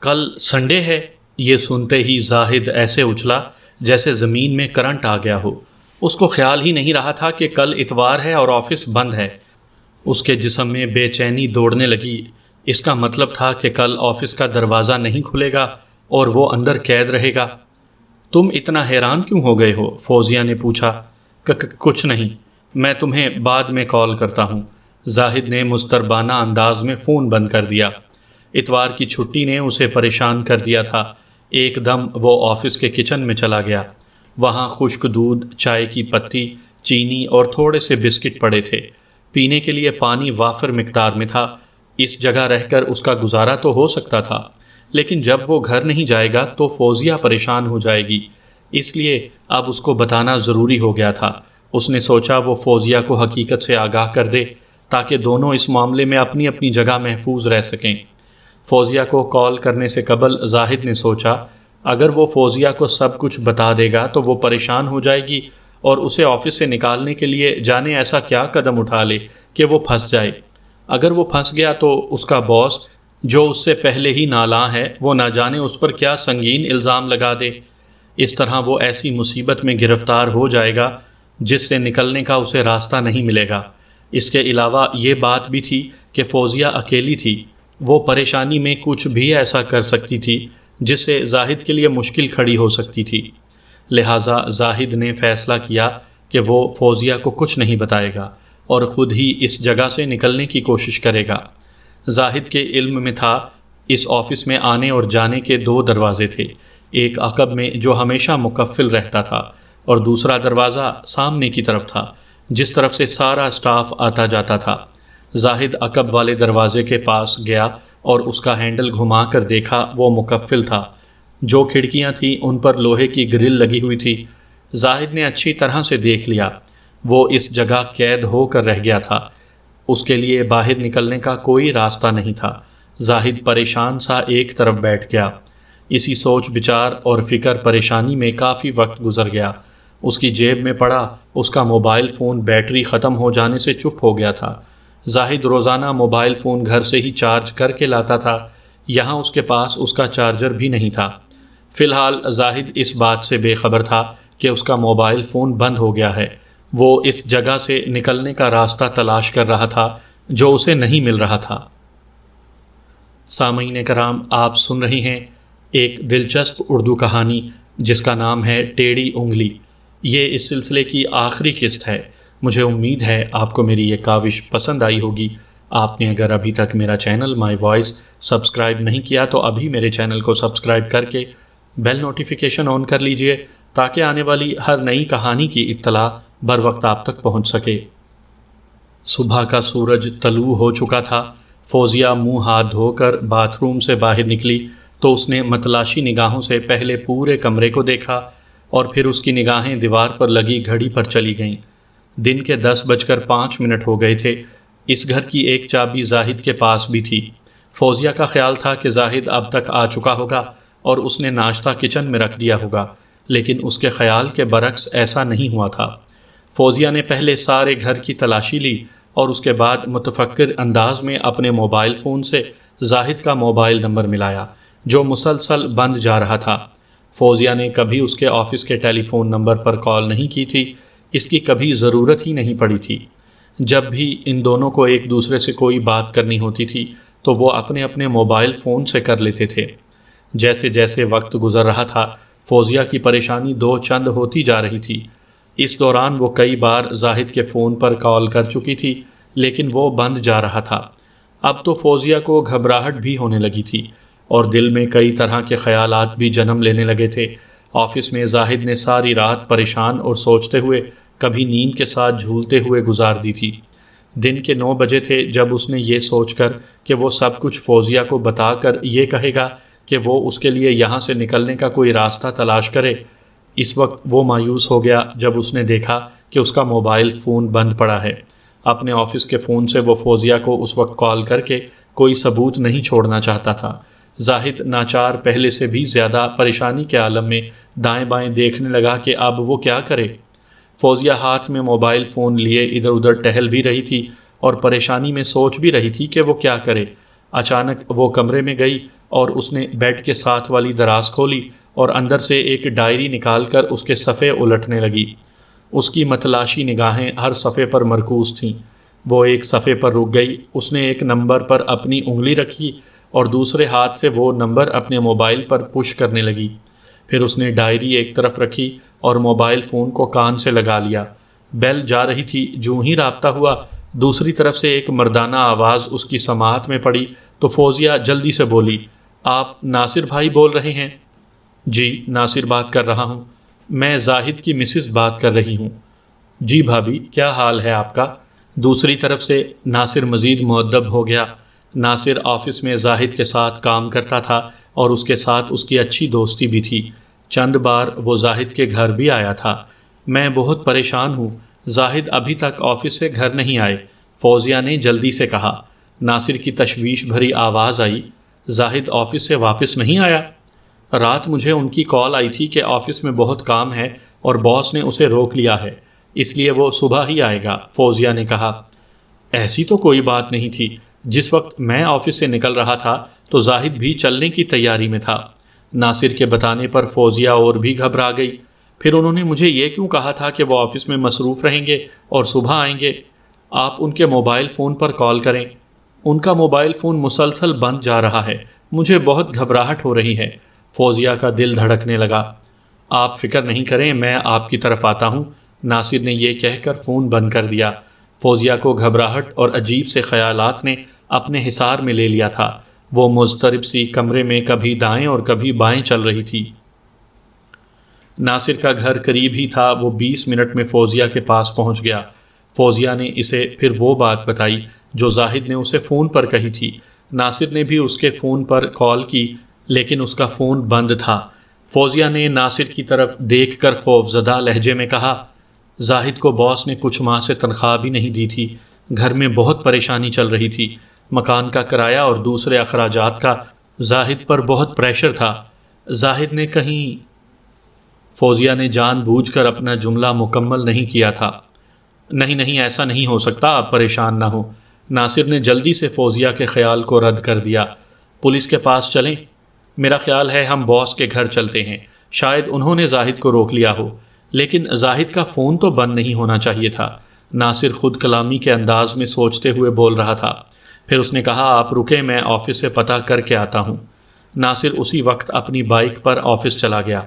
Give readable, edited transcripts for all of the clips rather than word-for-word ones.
کل سنڈے ہے۔ یہ سنتے ہی زاہد ایسے اچھلا جیسے زمین میں کرنٹ آ گیا ہو۔ اس کو خیال ہی نہیں رہا تھا کہ کل اتوار ہے اور آفس بند ہے۔ اس کے جسم میں بے چینی دوڑنے لگی۔ اس کا مطلب تھا کہ کل آفس کا دروازہ نہیں کھلے گا اور وہ اندر قید رہے گا۔ تم اتنا حیران کیوں ہو گئے ہو؟ فوزیہ نے پوچھا۔ کچھ نہیں، میں تمہیں بعد میں کال کرتا ہوں۔ زاہد نے مضطربانہ انداز میں فون بند کر دیا۔ اتوار کی چھٹی نے اسے پریشان کر دیا تھا۔ ایک دم وہ آفس کے کچن میں چلا گیا۔ وہاں خشک دودھ، چائے کی پتی، چینی اور تھوڑے سے بسکٹ پڑے تھے۔ پینے کے لیے پانی وافر مقدار میں تھا۔ اس جگہ رہ کر اس کا گزارا تو ہو سکتا تھا، لیکن جب وہ گھر نہیں جائے گا تو فوزیہ پریشان ہو جائے گی۔ اس لیے اب اس کو بتانا ضروری ہو گیا تھا۔ اس نے سوچا وہ فوزیہ کو حقیقت سے آگاہ کر دے تاکہ دونوں اس معاملے میں اپنی اپنی جگہ محفوظ رہ سکیں۔ فوزیہ کو کال کرنے سے قبل زاہد نے سوچا اگر وہ فوزیہ کو سب کچھ بتا دے گا تو وہ پریشان ہو جائے گی اور اسے آفس سے نکالنے کے لیے جانے ایسا کیا قدم اٹھا لے کہ وہ پھنس جائے۔ اگر وہ پھنس گیا تو اس کا باس جو اس سے پہلے ہی نالاں ہے وہ نہ جانے اس پر کیا سنگین الزام لگا دے۔ اس طرح وہ ایسی مصیبت میں گرفتار ہو جائے گا جس سے نکلنے کا اسے راستہ نہیں ملے گا۔ اس کے علاوہ یہ بات بھی تھی کہ فوزیہ اکیلی تھی۔ وہ پریشانی میں کچھ بھی ایسا کر سکتی تھی جس سے زاہد کے لیے مشکل کھڑی ہو سکتی تھی۔ لہٰذا زاہد نے فیصلہ کیا کہ وہ فوزیہ کو کچھ نہیں بتائے گا اور خود ہی اس جگہ سے نکلنے کی کوشش کرے گا۔ زاہد کے علم میں تھا اس آفس میں آنے اور جانے کے دو دروازے تھے، ایک عقب میں جو ہمیشہ مقفل رہتا تھا اور دوسرا دروازہ سامنے کی طرف تھا جس طرف سے سارا سٹاف آتا جاتا تھا۔ زاہد عقب والے دروازے کے پاس گیا اور اس کا ہینڈل گھما کر دیکھا، وہ مقفل تھا۔ جو کھڑکیاں تھیں ان پر لوہے کی گرل لگی ہوئی تھی۔ زاہد نے اچھی طرح سے دیکھ لیا، وہ اس جگہ قید ہو کر رہ گیا تھا۔ اس کے لیے باہر نکلنے کا کوئی راستہ نہیں تھا۔ زاہد پریشان سا ایک طرف بیٹھ گیا۔ اسی سوچ بچار اور فکر پریشانی میں کافی وقت گزر گیا۔ اس کی جیب میں پڑا اس کا موبائل فون بیٹری ختم ہو جانے سے چپ ہو گیا تھا۔ زاہد روزانہ موبائل فون گھر سے ہی چارج کر کے لاتا تھا، یہاں اس کے پاس اس کا چارجر بھی نہیں تھا۔ فی الحال زاہد اس بات سے بے خبر تھا کہ اس کا موبائل فون بند ہو گیا ہے۔ وہ اس جگہ سے نکلنے کا راستہ تلاش کر رہا تھا جو اسے نہیں مل رہا تھا۔ سامعین کرام، آپ سن رہے ہیں ایک دلچسپ اردو کہانی جس کا نام ہے ٹیڑھی انگلی۔ یہ اس سلسلے کی آخری قسط ہے۔ مجھے امید ہے آپ کو میری یہ کاوش پسند آئی ہوگی۔ آپ نے اگر ابھی تک میرا چینل مائی وائس سبسکرائب نہیں کیا تو ابھی میرے چینل کو سبسکرائب کر کے بیل نوٹیفیکیشن آن کر لیجئے تاکہ آنے والی ہر نئی کہانی کی اطلاع بر وقت آپ تک پہنچ سکے۔ صبح کا سورج طلوع ہو چکا تھا۔ فوزیہ منہ ہاتھ دھو کر باتھ روم سے باہر نکلی تو اس نے متلاشی نگاہوں سے پہلے پورے کمرے کو دیکھا اور پھر اس کی نگاہیں دیوار پر لگی گھڑی پر چلی گئیں۔ دن کے 10:05 ہو گئے تھے۔ اس گھر کی ایک چابی زاہد کے پاس بھی تھی۔ فوزیہ کا خیال تھا کہ زاہد اب تک آ چکا ہوگا اور اس نے ناشتہ کچن میں رکھ دیا ہوگا، لیکن اس کے خیال کے برعکس ایسا نہیں ہوا تھا۔ فوزیہ نے پہلے سارے گھر کی تلاشی لی اور اس کے بعد متفکر انداز میں اپنے موبائل فون سے زاہد کا موبائل نمبر ملایا جو مسلسل بند جا رہا تھا۔ فوزیہ نے کبھی اس کے آفس کے ٹیلی فون نمبر پر کال نہیں کی تھی، اس کی کبھی ضرورت ہی نہیں پڑی تھی۔ جب بھی ان دونوں کو ایک دوسرے سے کوئی بات کرنی ہوتی تھی تو وہ اپنے اپنے موبائل فون سے کر لیتے تھے۔ جیسے جیسے وقت گزر رہا تھا فوزیہ کی پریشانی دو چند ہوتی جا رہی تھی۔ اس دوران وہ کئی بار زاہد کے فون پر کال کر چکی تھی لیکن وہ بند جا رہا تھا۔ اب تو فوزیہ کو گھبراہٹ بھی ہونے لگی تھی اور دل میں کئی طرح کے خیالات بھی جنم لینے لگے تھے۔ آفس میں زاہد نے ساری رات پریشان اور سوچتے ہوئے، کبھی نیند کے ساتھ جھولتے ہوئے گزار دی تھی۔ دن کے 9 بجے تھے جب اس نے یہ سوچ کر کہ وہ سب کچھ فوزیہ کو بتا کر یہ کہے گا کہ وہ اس کے لیے یہاں سے نکلنے کا کوئی راستہ تلاش کرے۔ اس وقت وہ مایوس ہو گیا جب اس نے دیکھا کہ اس کا موبائل فون بند پڑا ہے۔ اپنے آفس کے فون سے وہ فوزیہ کو اس وقت کال کر کے کوئی ثبوت نہیں چھوڑنا چاہتا تھا۔ زاہد ناچار پہلے سے بھی زیادہ پریشانی کے عالم میں دائیں بائیں دیکھنے لگا کہ اب وہ کیا کرے۔ فوزیہ ہاتھ میں موبائل فون لیے ادھر ادھر ٹہل بھی رہی تھی اور پریشانی میں سوچ بھی رہی تھی کہ وہ کیا کرے۔ اچانک وہ کمرے میں گئی اور اس نے بیڈ کے ساتھ والی دراز کھولی اور اندر سے ایک ڈائری نکال کر اس کے صفحے الٹنے لگی۔ اس کی متلاشی نگاہیں ہر صفحے پر مرکوز تھیں۔ وہ ایک صفحے پر رک گئی، اس نے ایک نمبر پر اپنی انگلی رکھی اور دوسرے ہاتھ سے وہ نمبر اپنے موبائل پر پش کرنے لگی۔ پھر اس نے ڈائری ایک طرف رکھی اور موبائل فون کو کان سے لگا لیا۔ بیل جا رہی تھی، جوں ہی رابطہ ہوا دوسری طرف سے ایک مردانہ آواز اس کی سماعت میں پڑی تو فوزیہ جلدی سے بولی، آپ ناصر بھائی بول رہے ہیں؟ جی ناصر بات کر رہا ہوں۔ میں زاہد کی مسز بات کر رہی ہوں۔ جی بھابھی، کیا حال ہے آپ کا؟ دوسری طرف سے ناصر مزید مؤدب ہو گیا۔ ناصر آفس میں زاہد کے ساتھ کام کرتا تھا اور اس کے ساتھ اس کی اچھی دوستی بھی تھی۔ چند بار وہ زاہد کے گھر بھی آیا تھا۔ میں بہت پریشان ہوں، زاہد ابھی تک آفس سے گھر نہیں آئے، فوزیہ نے جلدی سے کہا۔ ناصر کی تشویش بھری آواز آئی، زاہد آفس سے واپس نہیں آیا؟ رات مجھے ان کی کال آئی تھی کہ آفس میں بہت کام ہے اور باس نے اسے روک لیا ہے، اس لیے وہ صبح ہی آئے گا، فوزیہ نے کہا۔ ایسی تو کوئی بات نہیں تھی، جس وقت میں آفس سے نکل رہا تھا تو زاہد بھی چلنے کی تیاری میں تھا۔ ناصر کے بتانے پر فوزیہ اور بھی گھبرا گئی۔ پھر انہوں نے مجھے یہ کیوں کہا تھا کہ وہ آفس میں مصروف رہیں گے اور صبح آئیں گے؟ آپ ان کے موبائل فون پر کال کریں۔ ان کا موبائل فون مسلسل بند جا رہا ہے، مجھے بہت گھبراہٹ ہو رہی ہے۔ فوزیہ کا دل دھڑکنے لگا۔ آپ فکر نہیں کریں، میں آپ کی طرف آتا ہوں، ناصر نے یہ کہہ کر فون بند کر دیا۔ فوزیہ کو گھبراہٹ اور عجیب سے خیالات نے اپنے حصار میں لے لیا تھا۔ وہ مضطرب سی کمرے میں کبھی دائیں اور کبھی بائیں چل رہی تھی۔ ناصر کا گھر قریب ہی تھا۔ وہ 20 منٹ میں فوزیہ کے پاس پہنچ گیا۔ فوزیہ نے اسے پھر وہ بات بتائی جو زاہد نے اسے فون پر کہی تھی۔ ناصر نے بھی اس کے فون پر کال کی لیکن اس کا فون بند تھا۔ فوزیہ نے ناصر کی طرف دیکھ کر خوفزدہ لہجے میں کہا، زاہد کو باس نے کچھ ماہ سے تنخواہ بھی نہیں دی تھی، گھر میں بہت پریشانی چل رہی تھی، مکان کا کرایہ اور دوسرے اخراجات کا زاہد پر بہت پریشر تھا۔ زاہد نے کہیں، فوزیہ نے جان بوجھ کر اپنا جملہ مکمل نہیں کیا تھا۔ نہیں ایسا نہیں ہو سکتا، آپ پریشان نہ ہو، ناصر نے جلدی سے فوزیہ کے خیال کو رد کر دیا۔ پولیس کے پاس چلیں؟ میرا خیال ہے ہم باس کے گھر چلتے ہیں، شاید انہوں نے زاہد کو روک لیا ہو، لیکن زاہد کا فون تو بند نہیں ہونا چاہیے تھا۔ ناصر خود کلامی کے انداز میں سوچتے ہوئے بول رہا تھا۔ پھر اس نے کہا، آپ رکیں، میں آفس سے پتہ کر کے آتا ہوں۔ ناصر اسی وقت اپنی بائک پر آفس چلا گیا۔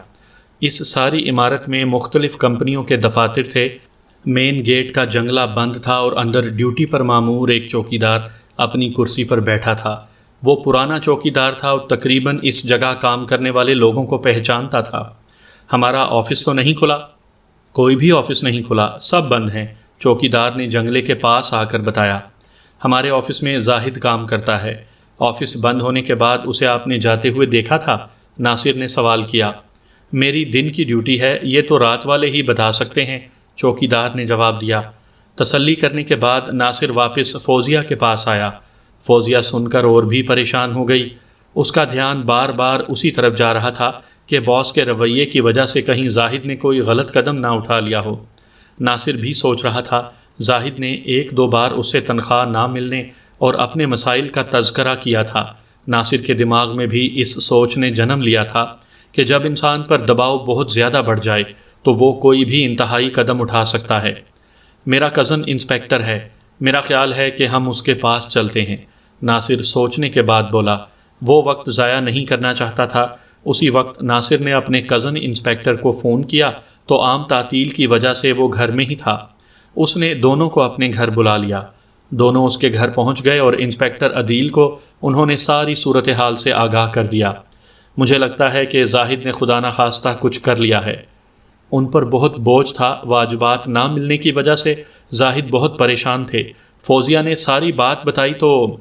اس ساری عمارت میں مختلف کمپنیوں کے دفاتر تھے۔ مین گیٹ کا جنگلہ بند تھا اور اندر ڈیوٹی پر مامور ایک چوکیدار اپنی کرسی پر بیٹھا تھا۔ وہ پرانا چوکیدار تھا اور تقریباً اس جگہ کام کرنے والے لوگوں کو پہچانتا تھا۔ ہمارا آفس تو نہیں کھلا؟ کوئی بھی آفس نہیں کھلا، سب بند ہیں، چوکیدار نے جنگلے کے پاس آ کر بتایا۔ ہمارے آفس میں زاہد کام کرتا ہے، آفس بند ہونے کے بعد اسے آپ نے جاتے ہوئے دیکھا تھا؟ ناصر نے سوال کیا۔ میری دن کی ڈیوٹی ہے، یہ تو رات والے ہی بتا سکتے ہیں، چوکیدار نے جواب دیا۔ تسلی کرنے کے بعد ناصر واپس فوزیہ کے پاس آیا۔ فوزیہ سن کر اور بھی پریشان ہو گئی۔ اس کا دھیان بار بار اسی طرف جا رہا تھا کہ باس کے رویے کی وجہ سے کہیں زاہد نے کوئی غلط قدم نہ اٹھا لیا ہو۔ ناصر بھی سوچ رہا تھا، زاہد نے 1-2 بار اس سے تنخواہ نہ ملنے اور اپنے مسائل کا تذکرہ کیا تھا۔ ناصر کے دماغ میں بھی اس سوچ نے جنم لیا تھا کہ جب انسان پر دباؤ بہت زیادہ بڑھ جائے تو وہ کوئی بھی انتہائی قدم اٹھا سکتا ہے۔ میرا کزن انسپیکٹر ہے، میرا خیال ہے کہ ہم اس کے پاس چلتے ہیں، ناصر سوچنے کے بعد بولا۔ وہ وقت ضائع نہیں کرنا چاہتا تھا۔ اسی وقت ناصر نے اپنے کزن انسپیکٹر کو فون کیا تو عام تعطیل کی وجہ سے وہ گھر میں ہی تھا۔ اس نے دونوں کو اپنے گھر بلا لیا۔ دونوں اس کے گھر پہنچ گئے اور انسپیکٹر عدیل کو انہوں نے ساری صورتحال سے آگاہ کر دیا۔ مجھے لگتا ہے کہ زاہد نے خدا نخواستہ کچھ کر لیا ہے۔ ان پر بہت بوجھ تھا، واجبات نہ ملنے کی وجہ سے زاہد بہت پریشان تھے۔ فوزیہ نے ساری بات بتائی تو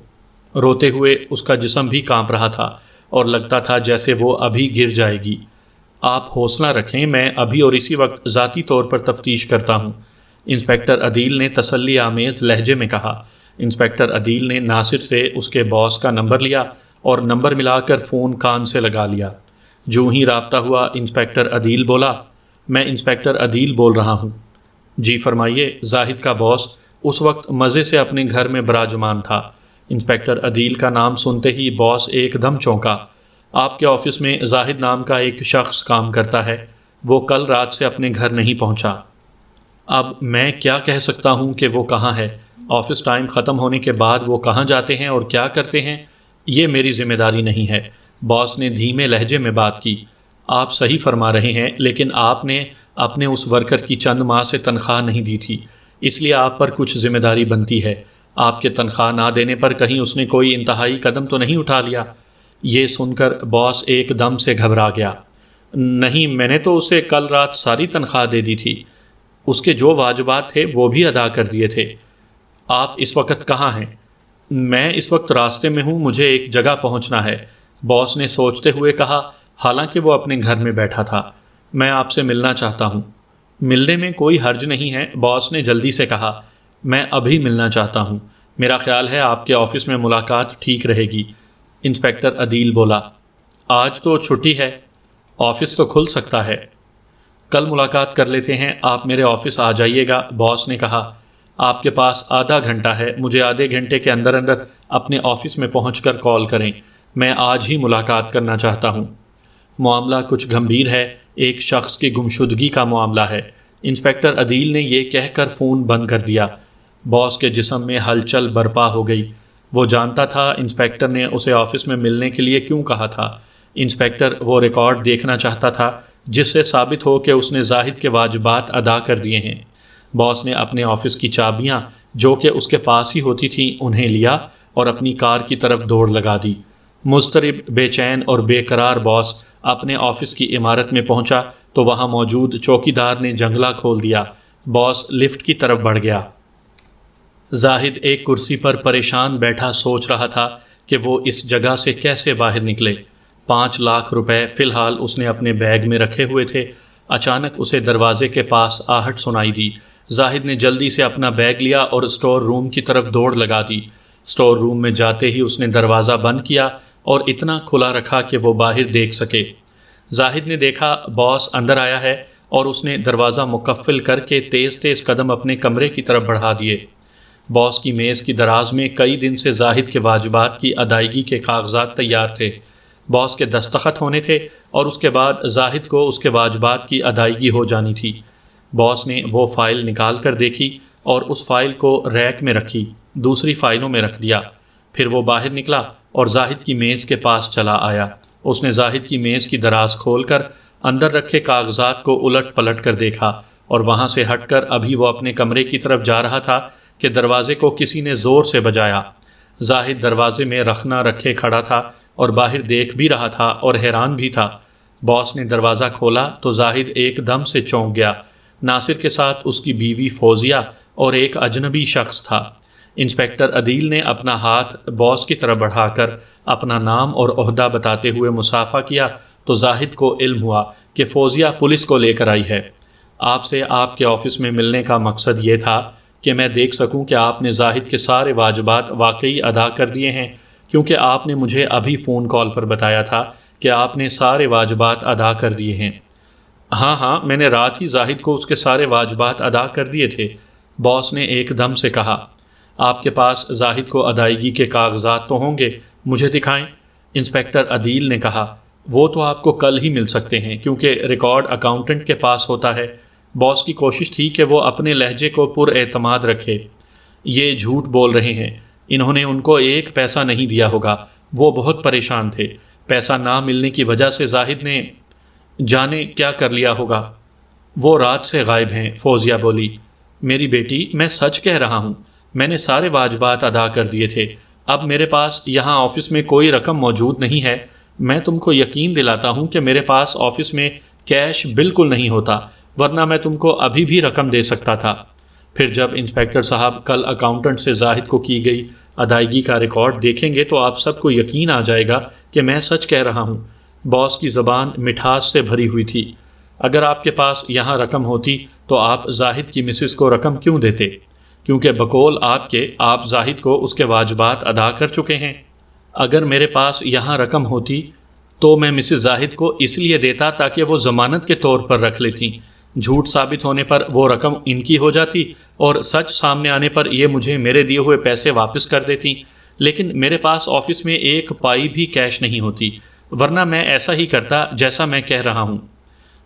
روتے ہوئے اس کا جسم بھی کانپ رہا تھا اور لگتا تھا جیسے وہ ابھی گر جائے گی۔ آپ حوصلہ رکھیں، میں ابھی اور اسی وقت ذاتی طور پر تفتیش کرتا ہوں، انسپیکٹر عدیل نے تسلی آمیز لہجے میں کہا۔ انسپیکٹر عدیل نے ناصر سے اس کے باس کا نمبر لیا اور نمبر ملا کر فون کان سے لگا لیا۔ جو ہی رابطہ ہوا، انسپیکٹر عدیل بولا، میں انسپیکٹر عدیل بول رہا ہوں۔ جی فرمائیے۔ زاہد کا باس اس وقت مزے سے اپنے گھر میں براجمان تھا۔ انسپیکٹر عدیل کا نام سنتے ہی باس ایک دم چونکا۔ آپ کے آفس میں زاہد نام کا ایک شخص کام کرتا ہے، وہ کل رات سے اپنے گھر نہیں پہنچا۔ اب میں کیا کہہ سکتا ہوں کہ وہ کہاں ہے؟ آفس ٹائم ختم ہونے کے بعد وہ کہاں جاتے ہیں اور کیا کرتے ہیں، یہ میری ذمہ داری نہیں ہے۔ باس نے دھیمے لہجے میں بات کی۔ آپ صحیح فرما رہے ہیں، لیکن آپ نے اپنے اس ورکر کی چند ماہ سے تنخواہ نہیں دی تھی، اس لیے آپ پر کچھ ذمہ داری بنتی ہے۔ آپ کے تنخواہ نہ دینے پر کہیں اس نے کوئی انتہائی قدم تو نہیں اٹھا لیا؟ یہ سن کر باس ایک دم سے گھبرا گیا۔ نہیں، میں نے تو اسے کل رات ساری تنخواہ دے دی تھی، اس کے جو واجبات تھے وہ بھی ادا کر دیے تھے۔ آپ اس وقت کہاں ہیں؟ میں اس وقت راستے میں ہوں، مجھے ایک جگہ پہنچنا ہے، باس نے سوچتے ہوئے کہا، حالانکہ وہ اپنے گھر میں بیٹھا تھا۔ میں آپ سے ملنا چاہتا ہوں۔ ملنے میں کوئی حرج نہیں ہے، باس نے جلدی سے کہا۔ میں ابھی ملنا چاہتا ہوں، میرا خیال ہے آپ کے آفس میں ملاقات ٹھیک رہے گی۔ انسپیکٹر عدیل بولا، آج تو چھٹی ہے، آفس تو کھل سکتا ہے۔ کل ملاقات کر لیتے ہیں، آپ میرے آفس آ جائیے گا، باس نے کہا۔ آپ کے پاس آدھا گھنٹہ ہے، مجھے آدھے گھنٹے کے اندر اندر اپنے آفس میں پہنچ کر کال کریں، میں آج ہی ملاقات کرنا چاہتا ہوں۔ معاملہ کچھ گمبھیر ہے، ایک شخص کی گمشدگی کا معاملہ ہے۔ انسپیکٹر عدیل نے یہ کہہ کر فون بند کر دیا۔ باس کے جسم میں ہلچل برپا ہو گئی۔ وہ جانتا تھا انسپیکٹر نے اسے آفس میں ملنے کے لیے کیوں کہا تھا۔ انسپیکٹر وہ ریکارڈ دیکھنا چاہتا تھا جس سے ثابت ہو کہ اس نے زاہد کے واجبات ادا کر دیے ہیں۔ باس نے اپنے آفس کی چابیاں جو کہ اس کے پاس ہی ہوتی تھیں انہیں لیا اور اپنی کار کی طرف دوڑ لگا دی۔ مضطرب، بے چین اور بے قرار باس اپنے آفس کی عمارت میں پہنچا تو وہاں موجود چوکیدار نے جنگلہ کھول دیا۔ باس لفٹ کی طرف بڑھ گیا۔ زاہد ایک کرسی پر پریشان بیٹھا سوچ رہا تھا کہ وہ اس جگہ سے کیسے باہر نکلے۔ 5 لاکھ روپے فی الحال اس نے اپنے بیگ میں رکھے ہوئے تھے۔ اچانک اسے دروازے کے پاس آہٹ سنائی دی۔ زاہد نے جلدی سے اپنا بیگ لیا اور اسٹور روم کی طرف دوڑ لگا دی۔ اسٹور روم میں جاتے ہی اس نے دروازہ بند کیا اور اتنا کھلا رکھا کہ وہ باہر دیکھ سکے۔ زاہد نے دیکھا باس اندر آیا ہے اور اس نے دروازہ مقفل کر کے تیز تیز قدم اپنے کمرے کی طرف بڑھا دیے۔ باس کی میز کی دراز میں کئی دن سے زاہد کے واجبات کی ادائیگی کے کاغذات تیار تھے۔ باس کے دستخط ہونے تھے اور اس کے بعد زاہد کو اس کے واجبات کی ادائیگی ہو جانی تھی۔ باس نے وہ فائل نکال کر دیکھی اور اس فائل کو ریک میں رکھی، دوسری فائلوں میں رکھ دیا۔ پھر وہ باہر نکلا اور زاہد کی میز کے پاس چلا آیا۔ اس نے زاہد کی میز کی دراز کھول کر اندر رکھے کاغذات کو الٹ پلٹ کر دیکھا اور وہاں سے ہٹ کر ابھی وہ اپنے کمرے کی طرف جا رہا تھا کہ دروازے کو کسی نے زور سے بجایا۔ زاہد دروازے میں رخنا رکھے کھڑا تھا اور باہر دیکھ بھی رہا تھا اور حیران بھی تھا۔ باس نے دروازہ کھولا تو زاہد ایک دم سے چونک گیا۔ ناصر کے ساتھ اس کی بیوی فوزیہ اور ایک اجنبی شخص تھا۔ انسپیکٹر عدیل نے اپنا ہاتھ باس کی طرف بڑھا کر اپنا نام اور عہدہ بتاتے ہوئے مصافحہ کیا تو زاہد کو علم ہوا کہ فوزیہ پولیس کو لے کر آئی ہے۔ آپ سے آپ کے آفس میں ملنے کا مقصد یہ تھا کہ میں دیکھ سکوں کہ آپ نے زاہد کے سارے واجبات واقعی ادا کر دیے ہیں، کیونکہ آپ نے مجھے ابھی فون کال پر بتایا تھا کہ آپ نے سارے واجبات ادا کر دیے ہیں۔ ہاں، میں نے رات ہی زاہد کو اس کے سارے واجبات ادا کر دیے تھے، باس نے ایک دم سے کہا۔ آپ کے پاس زاہد کو ادائیگی کے کاغذات تو ہوں گے، مجھے دکھائیں، انسپیکٹر عدیل نے کہا۔ وہ تو آپ کو کل ہی مل سکتے ہیں کیونکہ ریکارڈ اکاؤنٹنٹ کے پاس ہوتا ہے۔ باس کی کوشش تھی کہ وہ اپنے لہجے کو پر اعتماد رکھے۔ یہ جھوٹ بول رہے ہیں، انہوں نے ان کو ایک پیسہ نہیں دیا ہوگا، وہ بہت پریشان تھے۔ پیسہ نہ ملنے کی وجہ سے زاہد نے جانے کیا کر لیا ہوگا۔ وہ رات سے غائب ہیں، فوزیہ بولی۔ میری بیٹی، میں سچ کہہ رہا ہوں، میں نے سارے واجبات ادا کر دیے تھے۔ اب میرے پاس یہاں آفس میں کوئی رقم موجود نہیں ہے۔ میں تم کو یقین دلاتا ہوں کہ میرے پاس آفس میں کیش بالکل نہیں ہوتا، ورنہ میں تم کو ابھی بھی رقم دے سکتا تھا۔ پھر جب انسپیکٹر صاحب کل اکاؤنٹنٹ سے زاہد کو کی گئی ادائیگی کا ریکارڈ دیکھیں گے تو آپ سب کو یقین آ جائے گا کہ میں سچ کہہ رہا ہوں۔ باس کی زبان مٹھاس سے بھری ہوئی تھی۔ اگر آپ کے پاس یہاں رقم ہوتی تو آپ زاہد کی مسز کو رقم کیوں دیتے؟ کیونکہ بقول آپ زاہد کو اس کے واجبات ادا کر چکے ہیں۔ اگر میرے پاس یہاں رقم ہوتی تو میں مسز زاہد کو اس لیے دیتا تاکہ وہ ضمانت کے طور پر رکھ لیتیں۔ جھوٹ ثابت ہونے پر وہ رقم ان کی ہو جاتی اور سچ سامنے آنے پر یہ مجھے میرے دیے ہوئے پیسے واپس کر دیتی، لیکن میرے پاس آفس میں ایک پائی بھی کیش نہیں ہوتی، ورنہ میں ایسا ہی کرتا جیسا میں کہہ رہا ہوں۔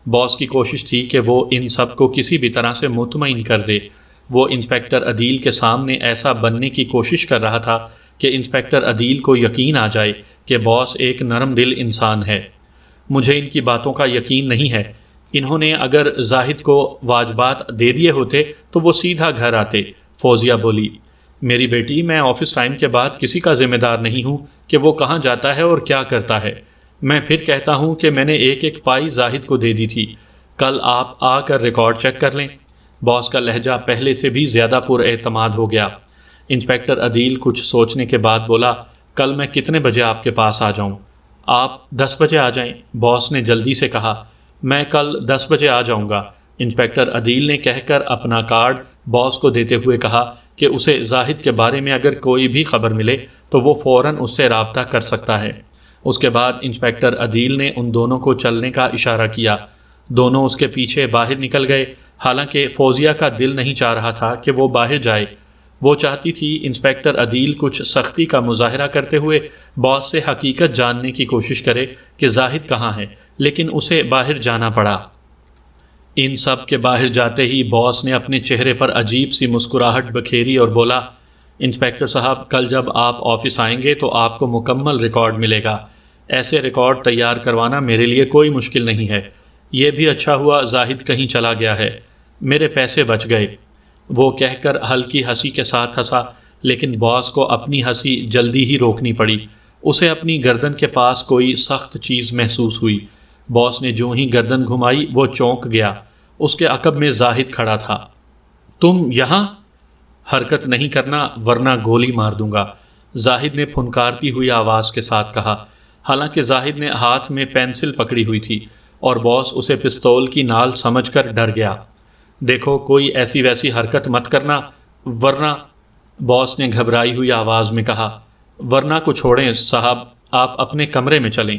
باس کی کوشش تھی کہ وہ ان سب کو کسی بھی طرح سے مطمئن کر دے۔ وہ انسپکٹر عدیل کے سامنے ایسا بننے کی کوشش کر رہا تھا کہ انسپکٹر عدیل کو یقین آ جائے کہ باس ایک نرم دل انسان ہے۔ مجھے ان کی باتوں کا یقین نہیں ہے۔ انہوں نے اگر زاہد کو واجبات دے دیے ہوتے تو وہ سیدھا گھر آتے۔ فوزیہ بولی، میری بیٹی، میں آفس ٹائم کے بعد کسی کا ذمہ دار نہیں ہوں کہ وہ کہاں جاتا ہے اور کیا کرتا ہے۔ میں پھر کہتا ہوں کہ میں نے ایک ایک پائی زاہد کو دے دی تھی۔ کل آپ آ کر ریکارڈ چیک کر لیں۔ باس کا لہجہ پہلے سے بھی زیادہ پر اعتماد ہو گیا۔ انسپکٹر عدیل کچھ سوچنے کے بعد بولا، کل میں کتنے بجے آپ کے پاس آ جاؤں؟ آپ 10 بجے آ جائیں، باس نے جلدی سے کہا۔ میں کل 10 بجے آ جاؤں گا، انسپکٹر عدیل نے کہہ کر اپنا کارڈ باس کو دیتے ہوئے کہا کہ اسے زاہد کے بارے میں اگر کوئی بھی خبر ملے تو وہ فوراً اس سے رابطہ کر سکتا ہے۔ اس کے بعد انسپکٹر عدیل نے ان دونوں کو چلنے کا اشارہ کیا۔ دونوں اس کے پیچھے باہر نکل گئے، حالانکہ فوزیہ کا دل نہیں چاہ رہا تھا کہ وہ باہر جائے۔ وہ چاہتی تھی انسپکٹر عدیل کچھ سختی کا مظاہرہ کرتے ہوئے باس سے حقیقت جاننے کی کوشش کرے کہ زاہد کہاں ہے، لیکن اسے باہر جانا پڑا۔ ان سب کے باہر جاتے ہی باس نے اپنے چہرے پر عجیب سی مسکراہٹ بکھیری اور بولا، انسپکٹر صاحب، کل جب آپ آفس آئیں گے تو آپ کو مکمل ریکارڈ ملے گا۔ ایسے ریکارڈ تیار کروانا میرے لیے کوئی مشکل نہیں ہے۔ یہ بھی اچھا ہوا زاہد کہیں چلا گیا ہے، میرے پیسے بچ گئے۔ وہ کہہ کر ہلکی ہنسی کے ساتھ ہنسا، لیکن باس کو اپنی ہنسی جلدی ہی روکنی پڑی۔ اسے اپنی گردن کے پاس کوئی سخت چیز محسوس ہوئی۔ باس نے جو ہی گردن گھمائی وہ چونک گیا۔ اس کے عقب میں زاہد کھڑا تھا۔ تم یہاں؟ حرکت نہیں کرنا ورنہ گولی مار دوں گا، زاہد نے پھنکارتی ہوئی آواز کے ساتھ کہا۔ حالانکہ زاہد نے ہاتھ میں پینسل پکڑی ہوئی تھی اور باس اسے پستول کی نال سمجھ کر ڈر گیا۔ دیکھو، کوئی ایسی ویسی حرکت مت کرنا ورنہ، باس نے گھبرائی ہوئی آواز میں کہا، ورنہ کو چھوڑیں صاحب، آپ اپنے کمرے میں چلیں،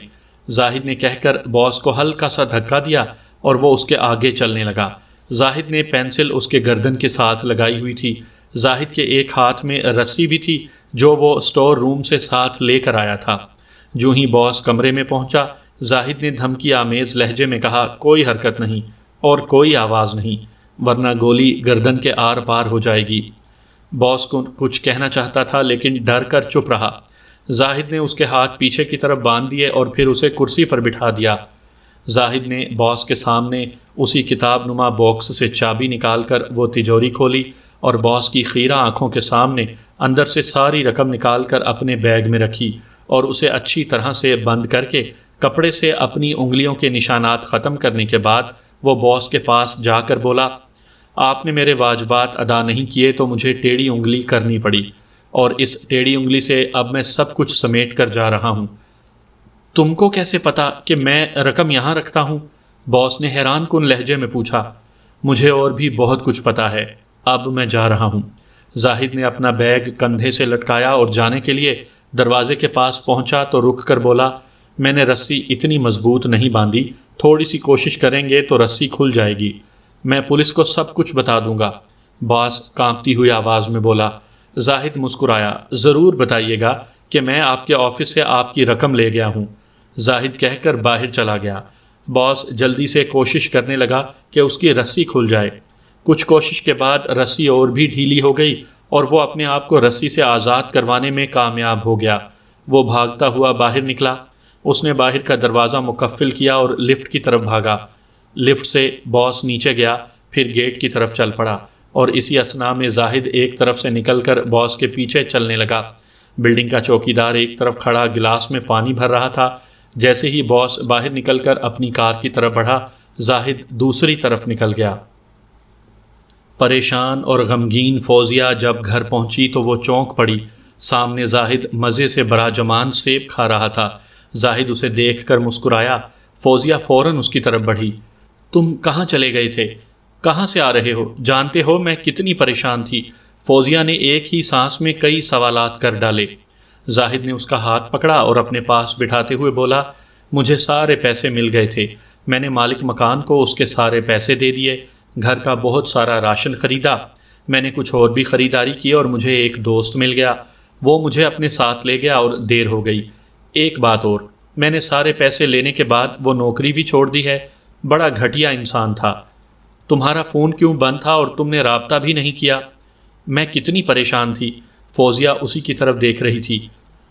زاہد نے کہہ کر باس کو ہلکا سا دھکا دیا اور وہ اس کے آگے چلنے لگا۔ زاہد نے پینسل اس کے گردن کے ساتھ لگائی ہوئی تھی۔ زاہد کے ایک ہاتھ میں رسی بھی تھی جو وہ اسٹور روم سے ساتھ لے کر آیا تھا۔ جو ہی باس کمرے میں پہنچا، زاہد نے دھمکی آمیز لہجے میں کہا، کوئی حرکت نہیں اور کوئی آواز نہیں، ورنہ گولی گردن کے آر پار ہو جائے گی۔ باس کو کچھ کہنا چاہتا تھا لیکن ڈر کر چپ رہا۔ زاہد نے اس کے ہاتھ پیچھے کی طرف باندھ دیے اور پھر اسے کرسی پر بٹھا دیا۔ زاہد نے باس کے سامنے اسی کتاب نما باکس سے چابی نکال کر وہ تجوری کھولی اور باس کی خیرہ آنکھوں کے سامنے اندر سے ساری رقم نکال کر اپنے بیگ میں رکھی اور اسے اچھی طرح سے بند کر کے کپڑے سے اپنی انگلیوں کے نشانات ختم کرنے کے بعد وہ باس کے پاس جا کر بولا، آپ نے میرے واجبات ادا نہیں کیے تو مجھے ٹیڑھی انگلی کرنی پڑی، اور اس ٹیڑھی انگلی سے اب میں سب کچھ سمیٹ کر جا رہا ہوں۔ تم کو کیسے پتا کہ میں رقم یہاں رکھتا ہوں؟ باس نے حیران کن لہجے میں پوچھا۔ مجھے اور بھی بہت کچھ پتا ہے، اب میں جا رہا ہوں۔ زاہد نے اپنا بیگ کندھے سے لٹکایا اور جانے کے لیے دروازے کے پاس پہنچا تو رک کر بولا، میں نے رسی اتنی مضبوط نہیں باندھی، تھوڑی سی کوشش کریں گے تو رسی کھل جائے گی، میں پولیس کو سب کچھ بتا دوں گا، باس کانپتی ہوئی آواز میں بولا۔ زاہد مسکرایا، ضرور بتائیے گا کہ میں آپ کے آفس سے آپ کی رقم لے گیا ہوں، زاہد کہہ کر باہر چلا گیا۔ باس جلدی سے کوشش کرنے لگا کہ اس کی رسی کھل جائے۔ کچھ کوشش کے بعد رسی اور بھی ڈھیلی ہو گئی اور وہ اپنے آپ کو رسی سے آزاد کروانے میں کامیاب ہو گیا۔ وہ بھاگتا ہوا باہر نکلا۔ اس نے باہر کا دروازہ مقفل کیا اور لفٹ کی طرف بھاگا۔ لفٹ سے باس نیچے گیا، پھر گیٹ کی طرف چل پڑا اور اسی اثناء میں زاہد ایک طرف سے نکل کر باس کے پیچھے چلنے لگا۔ بلڈنگ کا چوکیدار ایک طرف کھڑا گلاس میں پانی بھر رہا تھا۔ جیسے ہی باس باہر نکل کر اپنی کار کی طرف بڑھا، زاہد دوسری طرف نکل گیا۔ پریشان اور غمگین فوزیہ جب گھر پہنچی تو وہ چونک پڑی۔ سامنے زاہد مزے سے براجمان سیب کھا رہا تھا۔ زاہد اسے دیکھ کر مسکرایا۔ فوزیہ فوراً اس کی طرف بڑھی۔ تم کہاں چلے گئے تھے؟ کہاں سے آ رہے ہو؟ جانتے ہو میں کتنی پریشان تھی؟ فوزیہ نے ایک ہی سانس میں کئی سوالات کر ڈالے۔ زاہد نے اس کا ہاتھ پکڑا اور اپنے پاس بٹھاتے ہوئے بولا، مجھے سارے پیسے مل گئے تھے، میں نے مالک مکان کو اس کے سارے پیسے دے دیے، گھر کا بہت سارا راشن خریدا، میں نے کچھ اور بھی خریداری کی اور مجھے ایک دوست مل گیا، وہ مجھے اپنے ساتھ لے گیا اور دیر ہو گئی۔ ایک بات اور، میں نے سارے پیسے لینے کے بعد وہ نوکری بھی چھوڑ دی ہے۔ بڑا گھٹیا انسان تھا۔ تمہارا فون کیوں بند تھا اور تم نے رابطہ بھی نہیں کیا؟ میں کتنی پریشان تھی۔ فوزیہ اسی کی طرف دیکھ رہی تھی۔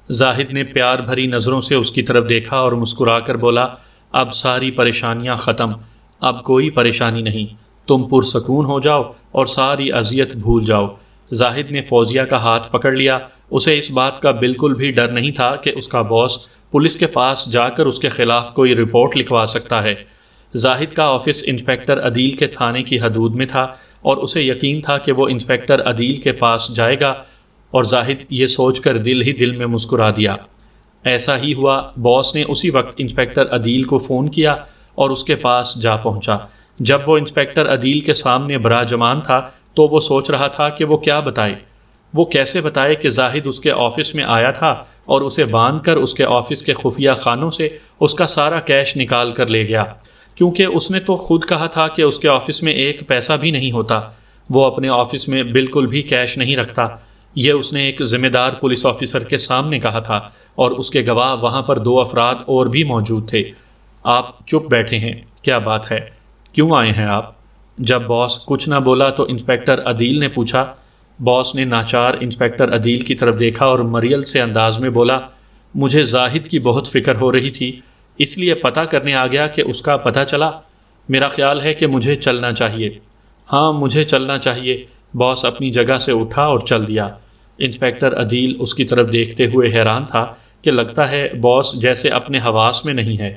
زاہد نے پیار بھری نظروں سے اس کی طرف دیکھا اور مسکرا کر بولا، اب ساری پریشانیاں ختم، اب کوئی پریشانی نہیں، تم پرسکون ہو جاؤ اور ساری اذیت بھول جاؤ۔ زاہد نے فوزیہ کا ہاتھ پکڑ لیا۔ اسے اس بات کا بالکل بھی ڈر نہیں تھا کہ اس کا باس پولیس کے پاس جا کر اس کے خلاف کوئی رپورٹ لکھوا سکتا ہے۔ زاہد کا آفس انسپکٹر عدیل کے تھانے کی حدود میں تھا اور اسے یقین تھا کہ وہ انسپکٹر عدیل کے پاس جائے گا، اور زاہد یہ سوچ کر دل ہی دل میں مسکرا دیا۔ ایسا ہی ہوا۔ باس نے اسی وقت انسپکٹر عدیل کو فون کیا اور اس کے پاس جا پہنچا۔ جب وہ انسپکٹر عدیل کے سامنے براجمان تھا تو وہ سوچ رہا تھا کہ وہ کیا بتائے۔ وہ کیسے بتائے کہ زاہد اس کے آفس میں آیا تھا اور اسے باندھ کر اس کے آفس کے خفیہ خانوں سے اس کا سارا کیش نکال کر لے گیا، کیونکہ اس نے تو خود کہا تھا کہ اس کے آفس میں ایک پیسہ بھی نہیں ہوتا۔ وہ اپنے آفس میں بالکل بھی کیش نہیں رکھتا۔ یہ اس نے ایک ذمہ دار پولیس آفیسر کے سامنے کہا تھا، اور اس کے گواہ وہاں پر 2 افراد اور بھی موجود تھے۔ آپ چپ بیٹھے ہیں، کیا بات ہے؟ کیوں آئے ہیں آپ؟ جب باس کچھ نہ بولا تو انسپکٹر عدیل نے پوچھا۔ باس نے ناچار انسپکٹر عدیل کی طرف دیکھا اور مریل سے انداز میں بولا، مجھے زاہد کی بہت فکر ہو رہی تھی، اس لیے پتہ کرنے آ گیا کہ اس کا پتہ چلا۔ میرا خیال ہے کہ مجھے چلنا چاہیے۔ ہاں مجھے چلنا چاہیے۔ باس اپنی جگہ سے اٹھا اور چل دیا۔ انسپکٹر عدیل اس کی طرف دیکھتے ہوئے حیران تھا کہ لگتا ہے باس جیسے اپنے حواس میں نہیں ہے۔